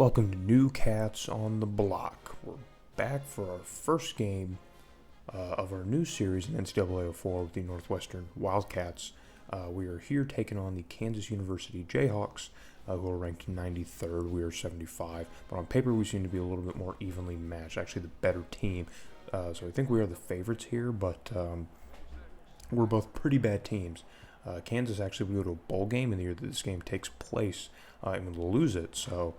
Welcome to New Cats on the Block. We're back for our first game of our new series in NCAA 04 with the Northwestern Wildcats. We are here taking on the Kansas University Jayhawks, who are ranked 93rd. We are 75, but on paper we seem to be a little bit more evenly matched, actually the better team. So I think we are the favorites here, but we're both pretty bad teams. Kansas actually will go to a bowl game in the year that this game takes place, and will lose it. So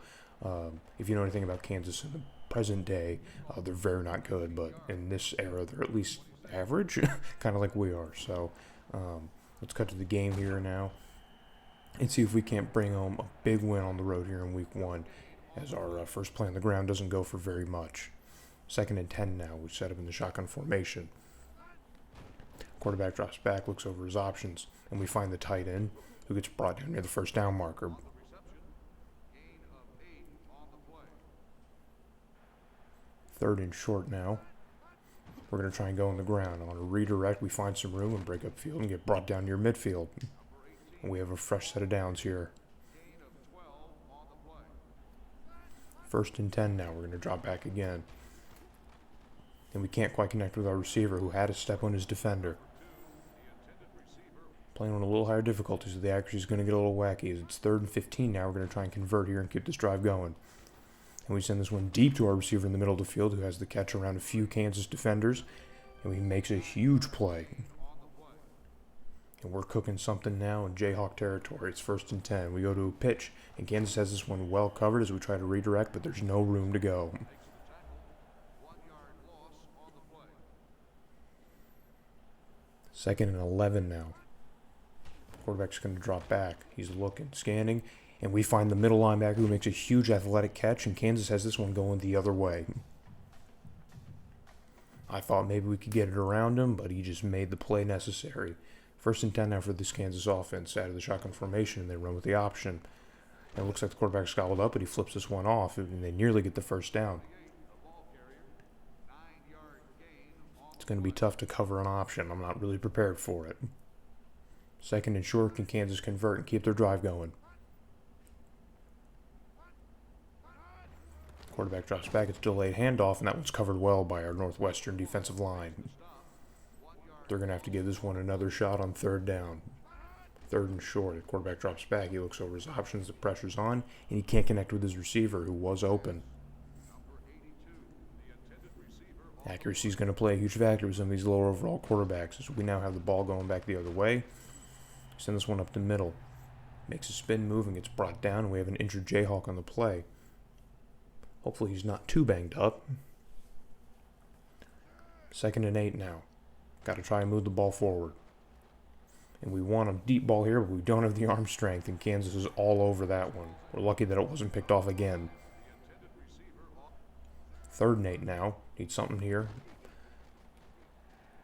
if you know anything about Kansas in the present day, they're very not good, but in this era, they're at least average, kind of like we are. So let's cut to the game here now and see if we can't bring home a big win on the road here in week one, as our first play on the ground doesn't go for very much. 2nd and 10 now. We set up in the shotgun formation. Quarterback drops back, looks over his options, and we find the tight end, who gets brought down near the first down marker. 3rd and short now. We're going to try and go on the ground. On a redirect, we find some room and break up field and get brought down near midfield. And we have a fresh set of downs here. 1st and 10 now. We're going to drop back again. And we can't quite connect with our receiver, who had a step on his defender. Playing on a little higher difficulty, so the accuracy is going to get a little wacky. As it's 3rd and 15 now, we're going to try and convert here and keep this drive going. And we send this one deep to our receiver in the middle of the field, who has the catch around a few Kansas defenders. And he makes a huge play. And we're cooking something now in Jayhawk territory. It's 1st and 10. We go to a pitch, and Kansas has this one well covered as we try to redirect, but there's no room to go. 2nd and 11 now. Quarterback's going to drop back. He's looking, scanning, and we find the middle linebacker who makes a huge athletic catch, and Kansas has this one going the other way. I thought maybe we could get it around him, but he just made the play necessary. 1st and 10 now for this Kansas offense out of the shotgun formation, and they run with the option. And it looks like the quarterback's gobbled up, but he flips this one off, and they nearly get the first down. It's going to be tough to cover an option. I'm not really prepared for it. 2nd and short, can Kansas convert and keep their drive going? Quarterback drops back. It's a delayed handoff, and that one's covered well by our Northwestern defensive line. They're going to have to give this one another shot on 3rd down. 3rd and short. The quarterback drops back. He looks over his options. The pressure's on, and he can't connect with his receiver, who was open. Accuracy is going to play a huge factor with some of these lower overall quarterbacks, as we now have the ball going back the other way. Send this one up the middle. Makes a spin move and gets brought down, and we have an injured Jayhawk on the play. Hopefully he's not too banged up. 2nd and 8 now. Got to try and move the ball forward. And we want a deep ball here, but we don't have the arm strength, and Kansas is all over that one. We're lucky that it wasn't picked off again. 3rd and 8 now. Need something here.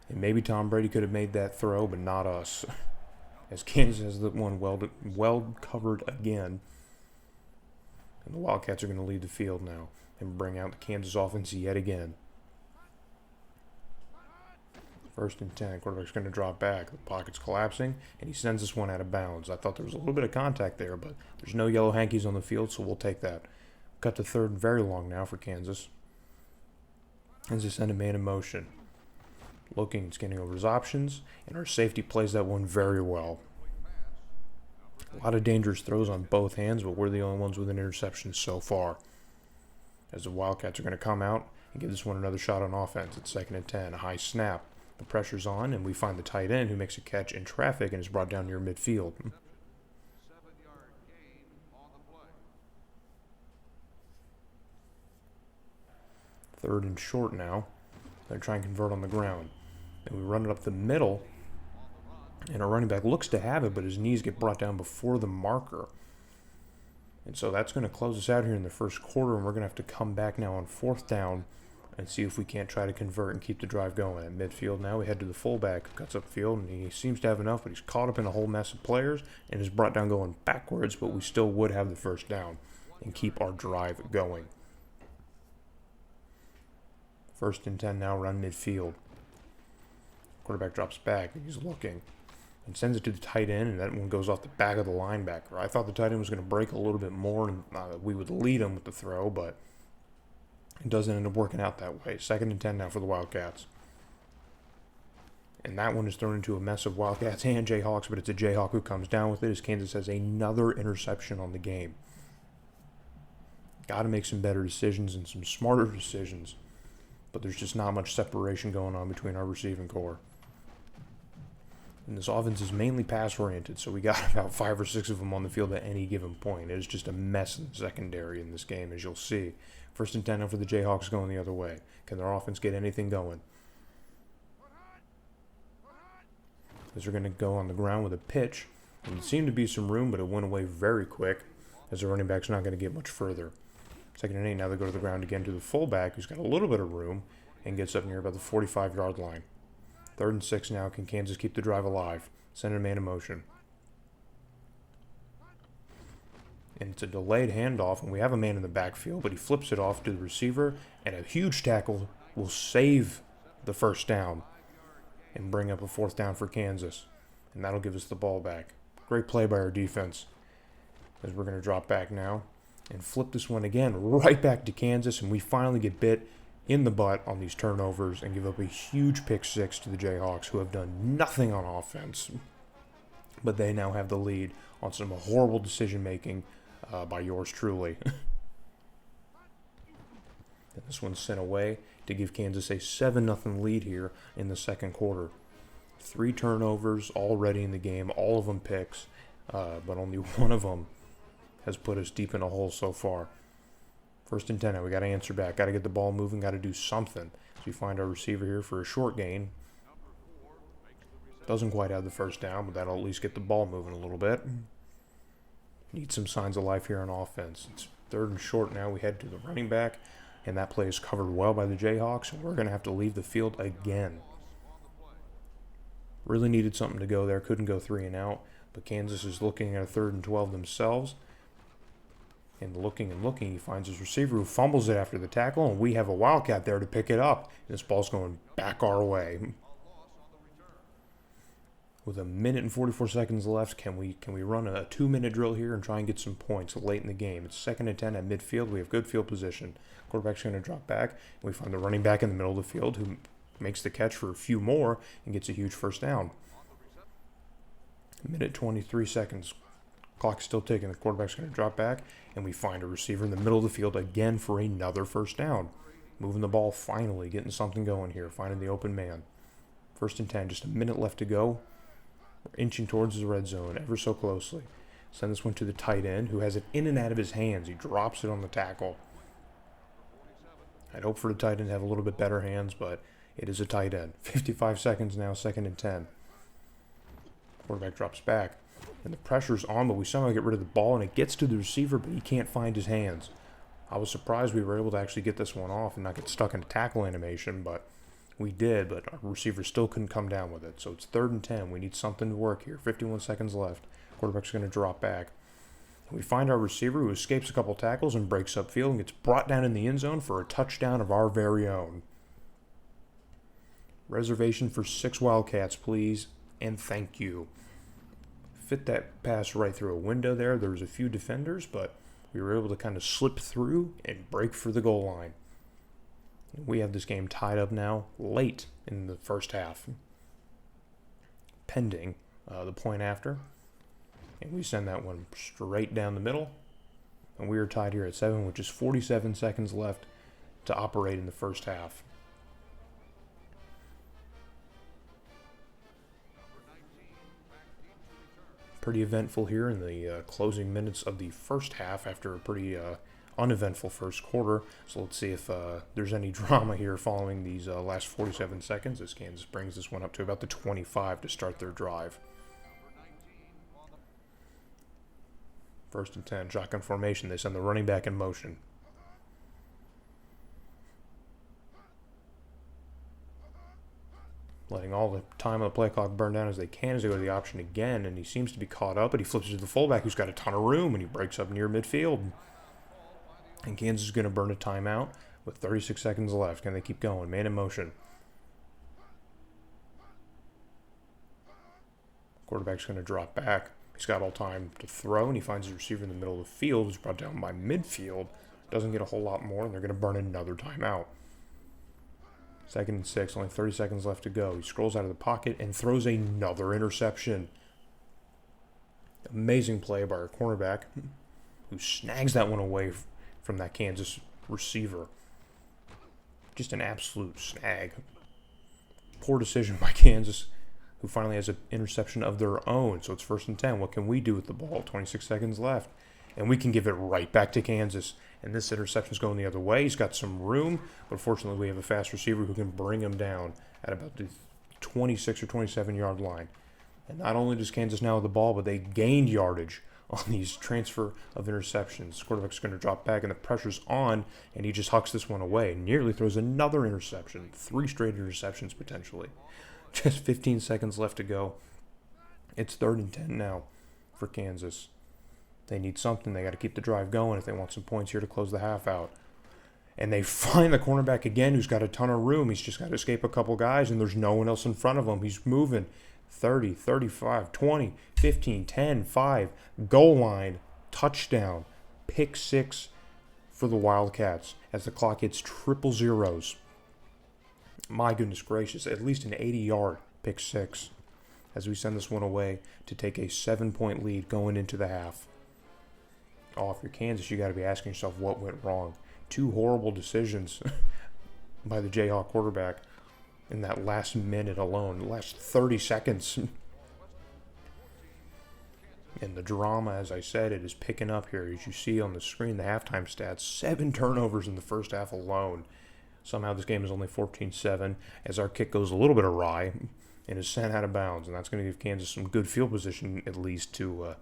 And maybe Tom Brady could have made that throw, but not us. As Kansas has the one well covered again. And the Wildcats are going to lead the field now and bring out the Kansas offense yet again. 1st and 10. Quarterback's going to drop back. The pocket's collapsing, and he sends this one out of bounds. I thought there was a little bit of contact there, but there's no yellow hankies on the field, so we'll take that. Cut to 3rd and very long now for Kansas. As they send a man in motion. Looking, scanning over his options, and our safety plays that one very well. A lot of dangerous throws on both hands, but we're the only ones with an interception so far. As the Wildcats are going to come out and give this one another shot on offense. It's 2nd and 10, a high snap. The pressure's on, and we find the tight end, who makes a catch in traffic and is brought down near midfield. 3rd and short now. They're trying to convert on the ground. And we run it up the middle. And our running back looks to have it, but his knees get brought down before the marker. And so that's going to close us out here in the first quarter, and we're going to have to come back now on 4th down and see if we can't try to convert and keep the drive going. At midfield now, we head to the fullback, who cuts up field, and he seems to have enough, but he's caught up in a whole mess of players and is brought down going backwards, but we still would have the first down and keep our drive going. 1st and 10 now, run midfield. Quarterback drops back, and he's looking. and sends it to the tight end, and that one goes off the back of the linebacker. I thought the tight end was going to break a little bit more, and we would lead him with the throw, but it doesn't end up working out that way. 2nd and 10 now for the Wildcats. And that one is thrown into a mess of Wildcats and Jayhawks, but it's a Jayhawk who comes down with it as Kansas has another interception on the game. Got to make some better decisions and some smarter decisions, but there's just not much separation going on between our receiving core. And this offense is mainly pass-oriented, so we got about 5 or 6 of them on the field at any given point. It is just a mess in the secondary in this game, as you'll see. 1st and 10 now for the Jayhawks going the other way. Can their offense get anything going? As they're going to go on the ground with a pitch. And it seemed to be some room, but it went away very quick, as the running back's not going to get much further. 2nd and 8, now they go to the ground again to the fullback, who's got a little bit of room, and gets up near about the 45-yard line. 3rd and 6 now. Can Kansas keep the drive alive? Send a man in motion. And it's a delayed handoff, and we have a man in the backfield, but he flips it off to the receiver, and a huge tackle will save the 1st down and bring up a 4th down for Kansas. And that'll give us the ball back. Great play by our defense. As we're going to drop back now and flip this one again right back to Kansas, and we finally get bit in the butt on these turnovers and give up a huge pick 6 to the Jayhawks, who have done nothing on offense. But they now have the lead on some horrible decision-making by yours truly. And this one's sent away to give Kansas a 7-0 lead here in the 2nd quarter. 3 turnovers already in the game, all of them picks, but only one of them has put us deep in a hole so far. 1st and 10 now. We got to answer back. Got to get the ball moving. Got to do something. So we find our receiver here for a short gain. Doesn't quite have the 1st down, but that'll at least get the ball moving a little bit. Need some signs of life here on offense. It's 3rd and short now. We head to the running back, and that play is covered well by the Jayhawks, and we're going to have to leave the field again. Really needed something to go there. Couldn't go 3 and out, but Kansas is looking at a 3rd and 12 themselves. And looking, he finds his receiver who fumbles it after the tackle, and we have a Wildcat there to pick it up. And this ball's going back our way. With 1 minute and 44 seconds left, can we run a 2-minute drill here and try and get some points late in the game? It's 2nd and 10 at midfield. We have good field position. Quarterback's going to drop back. And we find the running back in the middle of the field who makes the catch for a few more and gets a huge 1st down. 1 minute 23 seconds. Clock's still ticking. The quarterback's going to drop back, and we find a receiver in the middle of the field again for another 1st down. Moving the ball finally, getting something going here, finding the open man. 1st and 10, just a minute left to go. We're inching towards the red zone ever so closely. Send this one to the tight end, who has it in and out of his hands. He drops it on the tackle. I'd hope for the tight end to have a little bit better hands, but it is a tight end. 55 seconds now, 2nd and 10. Quarterback drops back. And the pressure's on, but we somehow get rid of the ball, and it gets to the receiver, but he can't find his hands. I was surprised we were able to actually get this one off and not get stuck in a tackle animation, but we did, but our receiver still couldn't come down with it. So it's 3rd and 10. We need something to work here. 51 seconds left. Quarterback's going to drop back. We find our receiver who escapes a couple tackles and breaks upfield and gets brought down in the end zone for a touchdown of our very own. Reservation for 6 Wildcats, please, and thank you. Fit that pass right through a window there. There was a few defenders, but we were able to kind of slip through and break for the goal line. We have this game tied up now late in the 1st half, pending the point after. And we send that one straight down the middle. And we are tied here at 7, which is 47 seconds left to operate in the 1st half. Pretty eventful here in the closing minutes of the 1st half after a pretty uneventful 1st quarter. So let's see if there's any drama here following these last 47 seconds as Kansas brings this one up to about the 25 to start their drive. 1st and 10, shotgun formation. They send the running back in motion. Letting all the time on the play clock burn down as they can as they go to the option again, and he seems to be caught up, but he flips it to the fullback who's got a ton of room, and he breaks up near midfield. And Kansas is going to burn a timeout with 36 seconds left. Can they keep going? Man in motion. Quarterback's going to drop back. He's got all time to throw, and he finds his receiver in the middle of the field, who's brought down by midfield. Doesn't get a whole lot more, and they're going to burn another timeout. 2nd and 6, only 30 seconds left to go. He scrolls out of the pocket and throws another interception. Amazing play by our cornerback, who snags that one away from that Kansas receiver. Just an absolute snag. Poor decision by Kansas, who finally has an interception of their own. So it's 1st and 10. What can we do with the ball? 26 seconds left. And we can give it right back to Kansas. And this interception's going the other way. He's got some room, but fortunately we have a fast receiver who can bring him down at about the 26 or 27-yard line. And not only does Kansas now have the ball, but they gained yardage on these transfer of interceptions. Quarterback's going to drop back, and the pressure's on, and he just hucks this one away. Nearly throws another interception. 3 straight interceptions, potentially. Just 15 seconds left to go. It's 3rd and 10 now for Kansas. They need something. They got to keep the drive going if they want some points here to close the half out. And they find the cornerback again, who's got a ton of room. He's just got to escape a couple guys, and there's no one else in front of him. He's moving. 30, 35, 20, 15, 10, 5, goal line, touchdown, pick 6 for the Wildcats as the clock hits triple zeros. My goodness gracious, at least an 80-yard pick 6 as we send this one away to take a 7-point lead going into the half. Oh, if you're Kansas, you got to be asking yourself what went wrong. 2 horrible decisions by the Jayhawk quarterback in that last minute alone, the last 30 seconds. And the drama, as I said, it is picking up here. As you see on the screen, the halftime stats, 7 turnovers in the first half alone. Somehow this game is only 14-7 as our kick goes a little bit awry and is sent out of bounds. And that's going to give Kansas some good field position, at least, to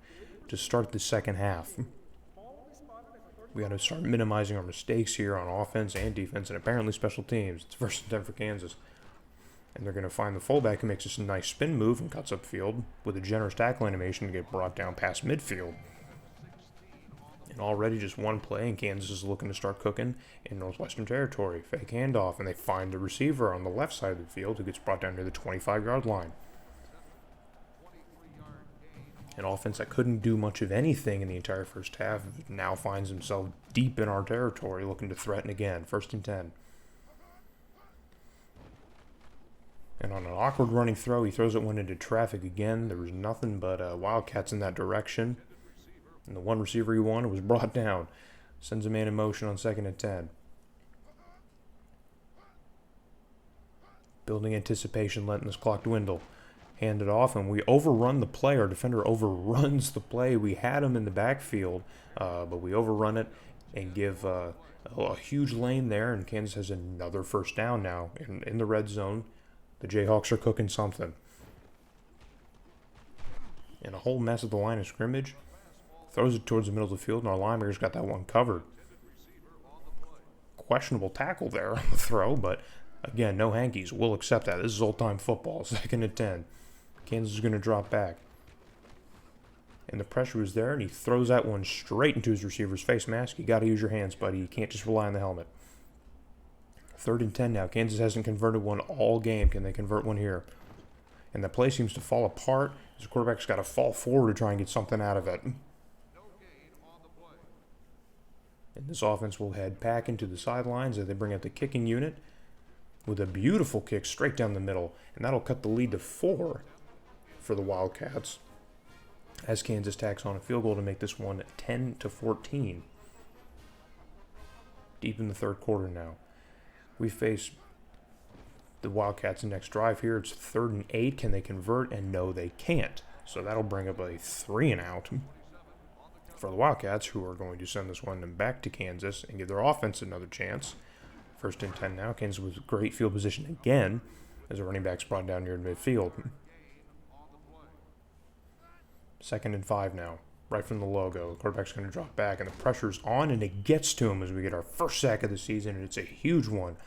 start the second half. We got to start minimizing our mistakes here on offense and defense, and apparently special teams. It's 1st and 10 for Kansas. And they're going to find the fullback who makes us a nice spin move and cuts upfield with a generous tackle animation to get brought down past midfield. And already just one play, and Kansas is looking to start cooking in Northwestern territory. Fake handoff, and they find the receiver on the left side of the field who gets brought down to the 25-yard line. An offense that couldn't do much of anything in the entire first half now finds himself deep in our territory looking to threaten again. 1st and 10. And on an awkward running throw, he throws it one into traffic again. There was nothing but Wildcats in that direction. And the one receiver he wanted was brought down. Sends a man in motion on 2nd and 10. Building anticipation, letting this clock dwindle. Hand it off, and we overrun the play. Our defender overruns the play. We had him in the backfield, but we overrun it and give a huge lane there, and Kansas has another first down now in the red zone. The Jayhawks are cooking something. And a whole mess at the line of scrimmage. Throws it towards the middle of the field, and our linebacker's got that one covered. Questionable tackle there on the throw, but again, no hankies. We'll accept that. This is old-time football. 2nd and 10. Kansas is going to drop back. And the pressure was there, and he throws that one straight into his receiver's face mask. You got to use your hands, buddy. You can't just rely on the helmet. 3rd and 10 now. Kansas hasn't converted one all game. Can they convert one here? And the play seems to fall apart. The quarterback's got to fall forward to try and get something out of it. And this offense will head back into the sidelines as they bring out the kicking unit with a beautiful kick straight down the middle. And that'll cut the lead to 4 for the Wildcats as Kansas tacks on a field goal to make this one 10-14. Deep in the 3rd quarter now. We face the Wildcats' next drive here. It's 3rd and 8. Can they convert? And no, they can't. So that'll bring up a 3 and out for the Wildcats, who are going to send this one back to Kansas and give their offense another chance. 1st and 10 now. Kansas with great field position again as the running back's brought down near midfield. 2nd and 5 now. Right from the logo. The quarterback's going to drop back, and the pressure's on, and it gets to him as we get our first sack of the season, and it's a huge one.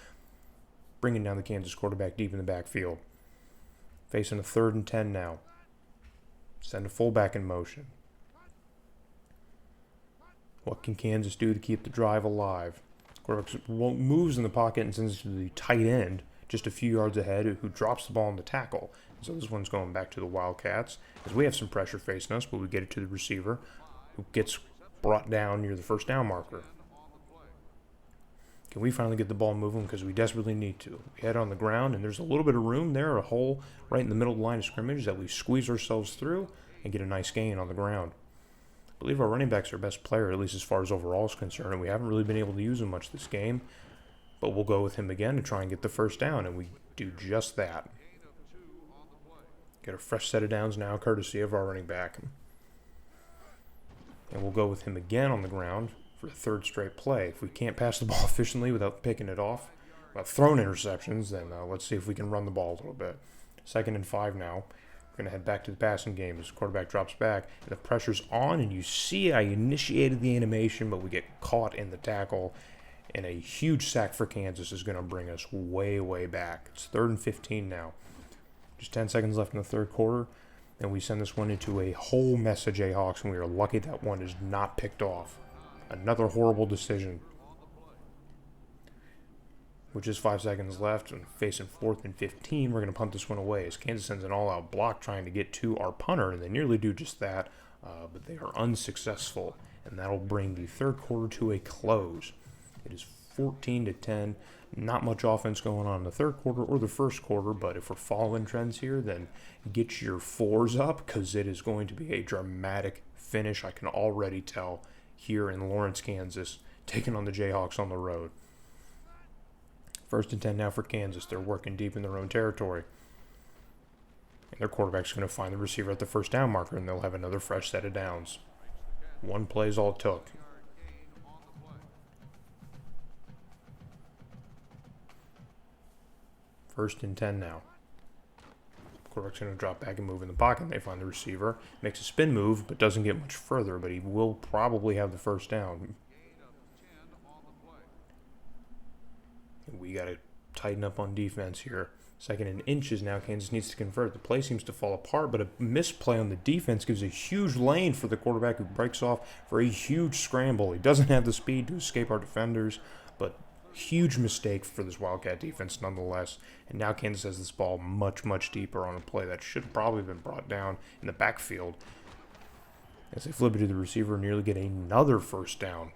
Bringing down the Kansas quarterback deep in the backfield. Facing a 3rd and 10 now. Send a fullback in motion. What can Kansas do to keep the drive alive? Quarterback moves in the pocket and sends it to the tight end, just a few yards ahead, who drops the ball on the tackle. So this one's going back to the Wildcats, as we have some pressure facing us, but we get it to the receiver, who gets brought down near the first down marker. Can we finally get the ball moving? Because we desperately need to. We head on the ground, and there's a little bit of room there, a hole right in the middle of the line of scrimmage that we squeeze ourselves through and get a nice gain on the ground. I believe our running back's our best player, at least as far as overall is concerned, and we haven't really been able to use him much this game. But we'll go with him again to try and get the first down, and we do just that. Get a fresh set of downs now, courtesy of our running back. And we'll go with him again on the ground for the third straight play. If we can't pass the ball efficiently without picking it off, without throwing interceptions, then let's see if we can run the ball a little bit. 2nd and 5 now. We're going to head back to the passing game as the quarterback drops back. And the pressure's on, and you see I initiated the animation, but we get caught in the tackle. And a huge sack for Kansas is going to bring us way, way back. It's 3rd and 15 now. Just 10 seconds left in the third quarter. And we send this one into a whole mess of Jayhawks, and we are lucky that one is not picked off. Another horrible decision. With just 5 seconds left and facing 4th and 15, we're going to punt this one away as Kansas sends an all-out block trying to get to our punter, and they nearly do just that, but they are unsuccessful, and that'll bring the third quarter to a close. It is 14-10. Not much offense going on in the third quarter or the first quarter, but if we're following trends here, then get your 4s up because it is going to be a dramatic finish. I can already tell here in Lawrence, Kansas, taking on the Jayhawks on the road. 1st and 10 now for Kansas. They're working deep in their own territory. And their quarterback's going to find the receiver at the first down marker, and they'll have another fresh set of downs. One play is all it took. 1st and 10 now. Quarterback's going to drop back and move in the pocket, and they find the receiver. Makes a spin move, but doesn't get much further, but he will probably have the first down. We got to tighten up on defense here. 2nd and inches now. Kansas needs to convert. The play seems to fall apart, but a misplay on the defense gives a huge lane for the quarterback who breaks off for a huge scramble. He doesn't have the speed to escape our defenders, but huge mistake for this Wildcat defense nonetheless. And now Kansas has this ball much, much deeper on a play that should have probably been brought down in the backfield. As they flip it to the receiver, nearly get another first down.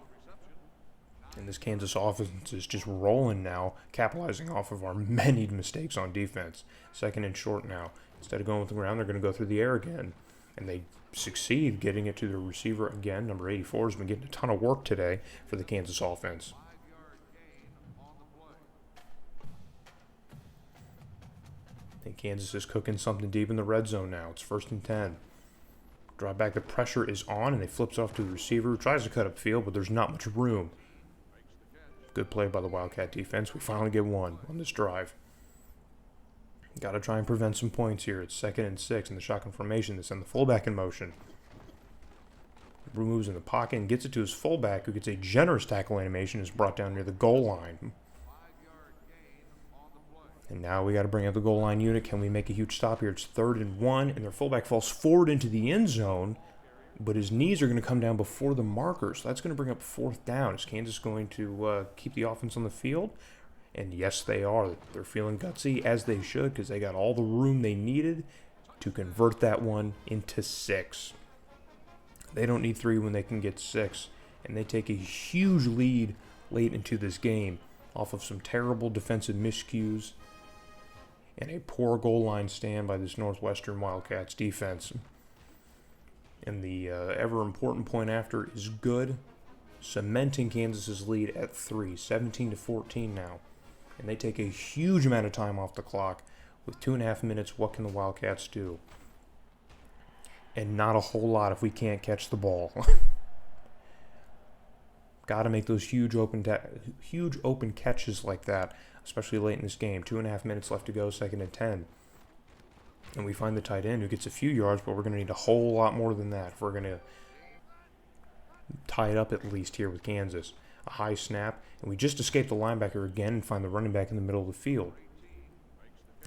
And this Kansas offense is just rolling now, capitalizing off of our many mistakes on defense. 2nd and short now. Instead of going with the ground, they're going to go through the air again. And they succeed getting it to the receiver again. Number 84 has been getting a ton of work today for the Kansas offense. And Kansas is cooking something deep in the red zone now. It's 1st and 10. Drop back, the pressure is on, and they flips off to the receiver, who tries to cut up field, but there's not much room. Good play by the Wildcat defense. We finally get one on this drive. Got to try and prevent some points here. It's 2nd and 6 in the shotgun formation. They send the fullback in motion. Moves in the pocket and gets it to his fullback, who gets a generous tackle animation, is brought down near the goal line. And now we got to bring out the goal line unit. Can we make a huge stop here? It's 3rd and 1, and their fullback falls forward into the end zone, but his knees are going to come down before the marker, so that's going to bring up 4th down. Is Kansas going to keep the offense on the field? And yes, they are. They're feeling gutsy, as they should, because they got all the room they needed to convert that one into 6. They don't need 3 when they can get 6, and they take a huge lead late into this game off of some terrible defensive miscues and a poor goal line stand by this Northwestern Wildcats defense. And the ever-important point after is good, cementing Kansas's lead at 3, 17-14 now. And they take a huge amount of time off the clock. With 2.5 minutes, what can the Wildcats do? And not a whole lot if we can't catch the ball. Got to make those huge open catches like that, especially late in this game. 2.5 minutes left to go, 2nd and 10. And we find the tight end who gets a few yards, but we're going to need a whole lot more than that if we're going to tie it up at least here with Kansas. A high snap, and we just escape the linebacker again and find the running back in the middle of the field.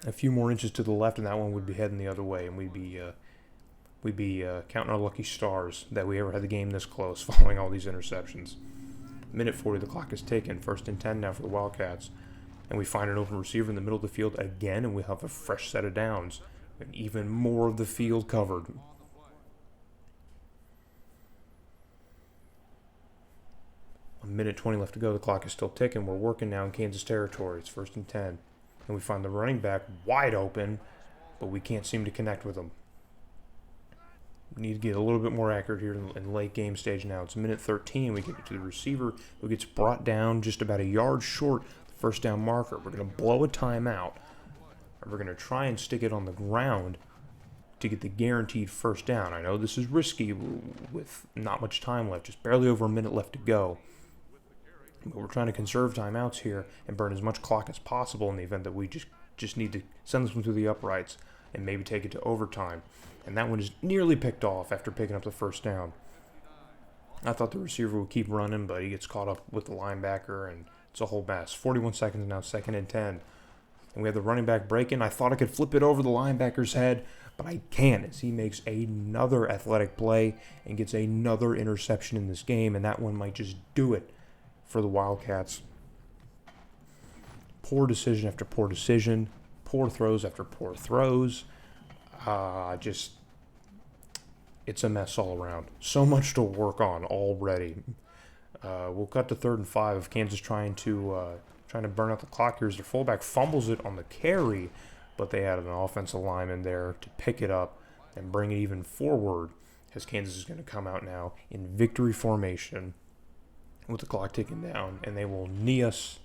A few more inches to the left, and that one would be heading the other way, and we'd be counting our lucky stars that we ever had the game this close following all these interceptions. Minute 40, the clock is taken. 1st and 10 now for the Wildcats. And we find an open receiver in the middle of the field again, and we have a fresh set of downs. and even more of the field covered. A minute 20 left to go. The clock is still ticking. We're working now in Kansas territory. It's 1st and 10. And we find the running back wide open, but we can't seem to connect with him. We need to get a little bit more accurate here in late game stage now. It's minute 13. We get it to the receiver, who gets brought down just about a yard short the first down marker. We're going to blow a timeout, and we're going to try and stick it on the ground to get the guaranteed first down. I know this is risky with not much time left, just barely over a minute left to go. But we're trying to conserve timeouts here and burn as much clock as possible in the event that we just need to send this one through the uprights and maybe take it to overtime. And that one is nearly picked off after picking up the first down. I thought the receiver would keep running, but he gets caught up with the linebacker, and it's a whole mess. 41 seconds now, 2nd and 10. And we have the running back breaking. I thought I could flip it over the linebacker's head, but I can't, as he makes another athletic play and gets another interception in this game, and that one might just do it for the Wildcats. Poor decision after poor decision, poor throws after poor throws. It's a mess all around. So much to work on already. We'll cut to 3rd and 5 of Kansas trying to burn out the clock here as their fullback fumbles it on the carry, but they had an offensive lineman there to pick it up and bring it even forward, as Kansas is going to come out now in victory formation with the clock ticking down, and they will knee us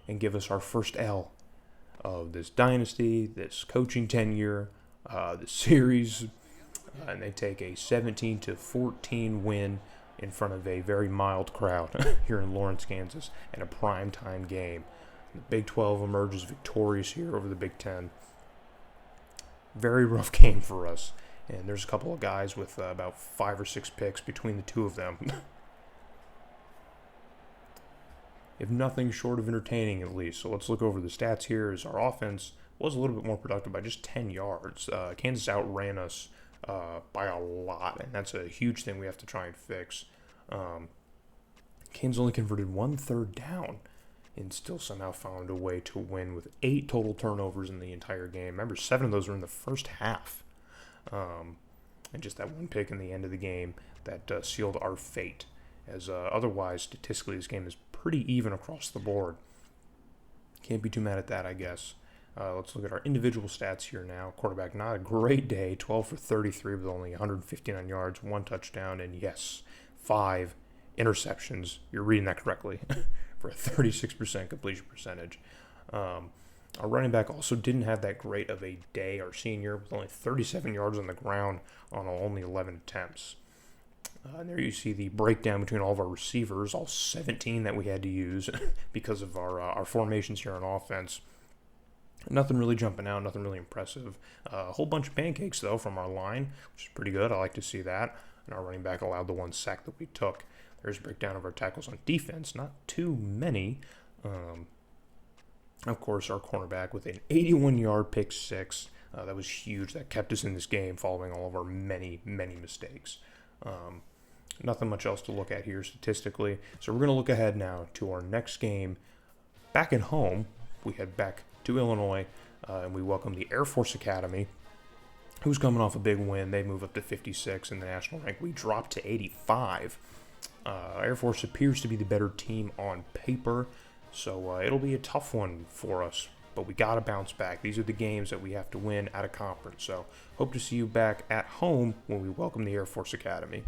and give us our first L of this dynasty, this coaching tenure, the series, and they take a 17-14 win in front of a very mild crowd here in Lawrence, Kansas, in a primetime game. The Big 12 emerges victorious here over the Big 10. Very rough game for us, and there's a couple of guys with about 5 or 6 picks between the two of them. If nothing short of entertaining, at least. So let's look over the stats here. As our offense was a little bit more productive by just 10 yards. Kansas outran us by a lot, and that's a huge thing we have to try and fix. Kansas only converted 1 third down and still somehow found a way to win with 8 total turnovers in the entire game. Remember, 7 of those were in the first half. And just that one pick in the end of the game that sealed our fate. As otherwise, statistically, this game is pretty even across the board. Can't be too mad at that, I guess. Let's look at our individual stats here now. Quarterback, not a great day. 12 for 33 with only 159 yards, 1 touchdown, and yes, 5 interceptions. You're reading that correctly for a 36% completion percentage. Our running back also didn't have that great of a day, our senior, with only 37 yards on the ground on only 11 attempts. And there you see the breakdown between all of our receivers, all 17 that we had to use because of our formations here on offense. Nothing really jumping out, nothing really impressive. A whole bunch of pancakes, though, from our line, which is pretty good. I like to see that. And our running back allowed the 1 sack that we took. There's a breakdown of our tackles on defense. Not too many. Of course, our cornerback with an 81-yard pick 6. That was huge. That kept us in this game following all of our many, many mistakes. Nothing much else to look at here statistically. So we're going to look ahead now to our next game. Back at home, we head back to Illinois, and we welcome the Air Force Academy, who's coming off a big win. They move up to 56 in the national rank. We drop to 85. Air Force appears to be the better team on paper, so it'll be a tough one for us. But we got to bounce back. These are the games that we have to win at a conference. So hope to see you back at home when we welcome the Air Force Academy.